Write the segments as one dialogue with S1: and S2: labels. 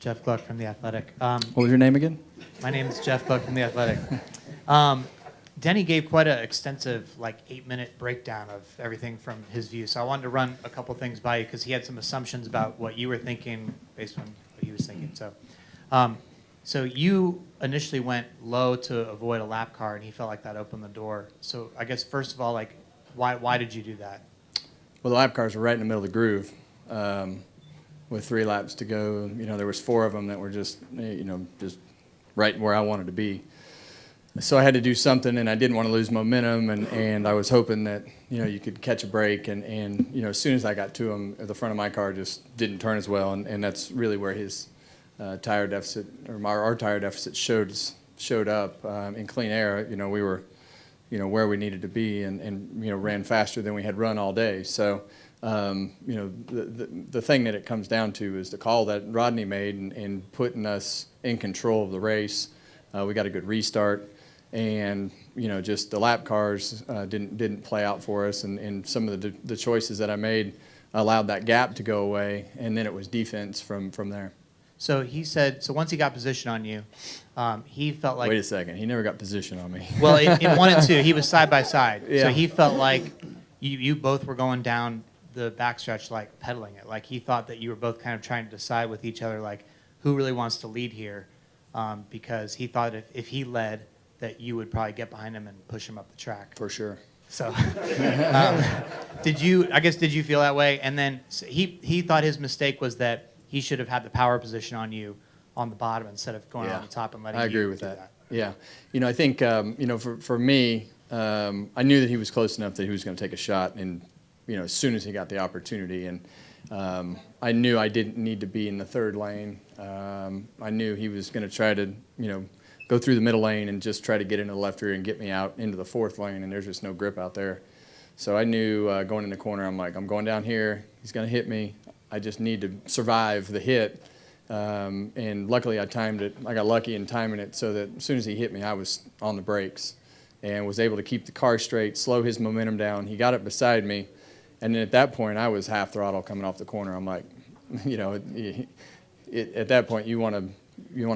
S1: Jeff Gluck from The Athletic.
S2: What was your name again?
S1: My name is Jeff Gluck from The Athletic. Denny gave quite an extensive, like, 8-minute breakdown of everything from his view. So I wanted to run a couple things by you because he had some assumptions about what you were thinking based on what he was thinking. So you initially went low to avoid a lap car, and he felt like that opened the door. So I guess first of all, like, why did you do that?
S2: Well, the lap cars were right in the middle of the groove. With 3 laps to go, there was 4 of them that were just right where I wanted to be. So I had to do something, and I didn't want to lose momentum, and I was hoping that, you could catch a break, and as soon as I got to him, the front of my car just didn't turn as well, and that's really where his tire deficit, or our tire deficit showed up. In clean air, we were, where we needed to be, and ran faster than we had run all day. So, the thing that it comes down to is the call that Rodney made and putting us in control of the race. We got a good restart. And just the lap cars didn't play out for us, and some of the choices that I made allowed that gap to go away, and then it was defense from there.
S1: So he said, so once he got position on you, he felt like...
S2: Wait a second, he never got position on me.
S1: Well, in 1 and 2, he was side by side.
S2: Yeah.
S1: So he felt like you both were going down the backstretch, like pedaling it. Like he thought that you were both kind of trying to decide with each other, like who really wants to lead here, because he thought if he led, that you would probably get behind him and push him up the track.
S2: For sure.
S1: So, did you feel that way? And then he thought his mistake was that he should have had the power position on you on the bottom instead of going on the top and letting you do that.
S2: I agree with that. Yeah. I think, for me, I knew that he was close enough that he was going to take a shot, and, as soon as he got the opportunity. And I knew I didn't need to be in the 3rd lane. I knew he was going to try to, go through the middle lane and just try to get into the left rear and get me out into the 4th lane, and there's just no grip out there. So I knew going in the corner, I'm like, I'm going down here. He's going to hit me. I just need to survive the hit. And luckily I timed it. I got lucky in timing it so that as soon as he hit me, I was on the brakes and was able to keep the car straight, slow his momentum down. He got it beside me, and then at that point I was half throttle coming off the corner. I'm like, at that point you want to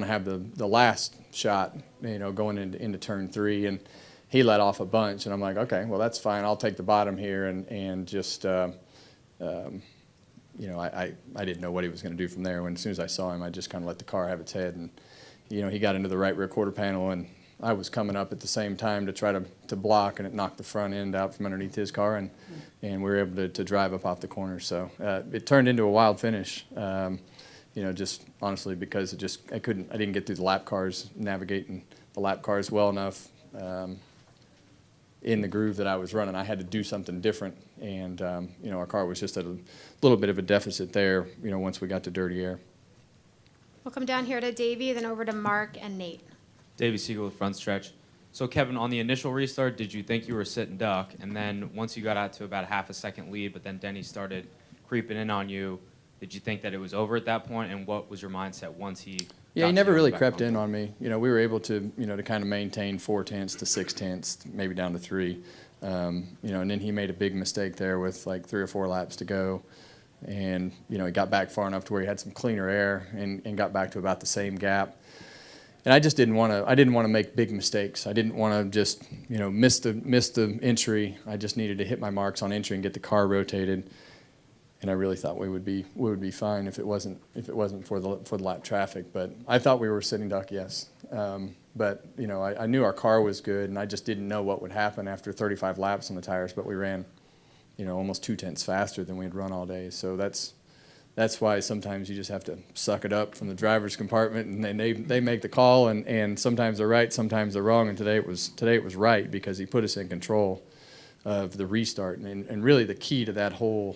S2: have the last shot, going into turn 3, and he let off a bunch, and I'm like, okay, well that's fine. I'll take the bottom here, and just I didn't know what he was going to do from there. As soon as I saw him, I just kind of let the car have its head, and he got into the right rear quarter panel, and I was coming up at the same time to try to block, and it knocked the front end out from underneath his car, and we were able to drive up off the corner. So it turned into a wild finish. Just honestly because I didn't get through the lap cars, navigating the lap cars well enough in the groove that I was running. I had to do something different, and our car was just at a little bit of a deficit there, once we got to dirty air.
S3: We'll come down here to Davey, then over to Mark and Nate.
S4: Davey Siegel with Front Stretch. So Kevin, on the initial restart, did you think you were sitting duck? And then once you got out to about half a second lead, but then Denny started creeping in on you, did you think that it was over at that point, and what was your mindset once he?
S2: Yeah, he never really crept in on me. We were able to, to kind of maintain 4/10 to 6/10, maybe down to 3. And then he made a big mistake there with like 3 or 4 laps to go, and he got back far enough to where he had some cleaner air and got back to about the same gap. And I just didn't want to. I didn't want to make big mistakes. I didn't want to just miss the entry. I just needed to hit my marks on entry and get the car rotated. And I really thought we would be fine if it wasn't for the lap traffic. But I thought we were sitting duck, yes. But I knew our car was good, and I just didn't know what would happen after 35 laps on the tires. But we ran, almost 2/10 faster than we had run all day. So that's why sometimes you just have to suck it up from the driver's compartment, and then they make the call, and sometimes they're right, sometimes they're wrong. And today it was right because he put us in control of the restart. And really the key to that whole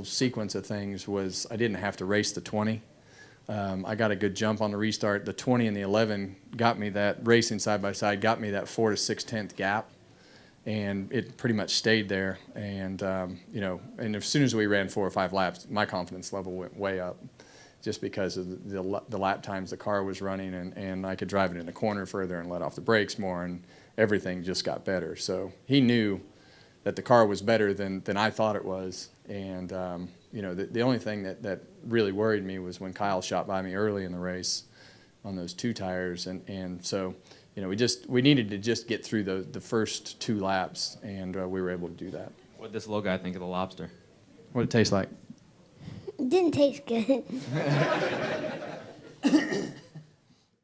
S2: sequence of things was I didn't have to race the 20. I got a good jump on the restart. The 20 and the 11 got me that, racing side by side, got me that 4 to 6/10 gap, and it pretty much stayed there. And and as soon as we ran 4 or 5 laps, my confidence level went way up, just because of the lap times the car was running, and I could drive it in the corner further and let off the brakes more, and everything just got better. So he knew that the car was better than I thought it was, and the only thing that really worried me was when Kyle shot by me early in the race on those 2 tires, and so we needed to just get through the first 2 laps, and we were able to do that.
S4: What did this little guy think of the lobster?
S2: What did it taste like?
S5: It didn't taste good.